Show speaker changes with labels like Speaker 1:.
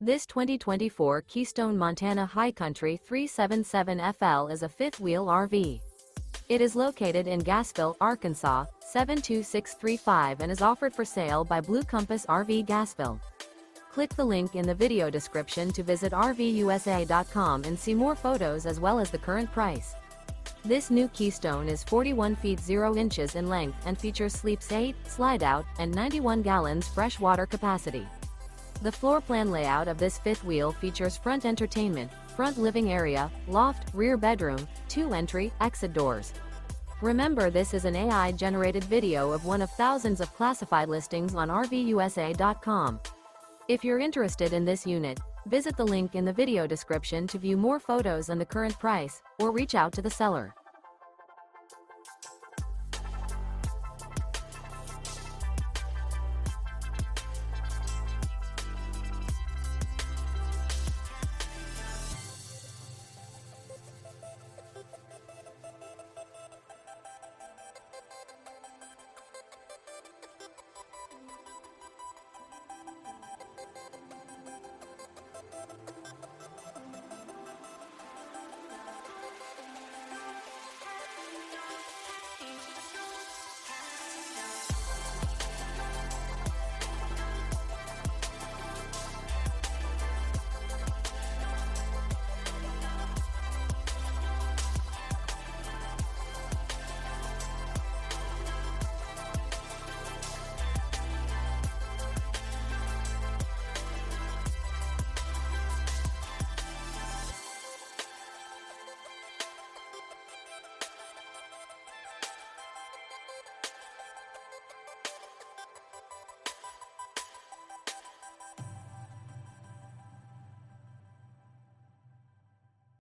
Speaker 1: This 2024 Keystone Montana High Country 377FL is a fifth-wheel RV. It is located in Gassville, Arkansas, 72635 and is offered for sale by Blue Compass RV Gassville. Click the link in the video description to visit RVUSA.com and see more photos as well as the current price. This new Keystone is 41 feet 0 inches in length and features sleeps 8, Slideout, and 91 gallons fresh water capacity. The floor plan layout of this fifth wheel features front entertainment, front living area, loft, rear bedroom, 2 entry, exit doors. Remember, this is an AI-generated video of one of thousands of classified listings on RVUSA.com. If you're interested in this unit, visit the link in the video description to view more photos and the current price, or reach out to the seller.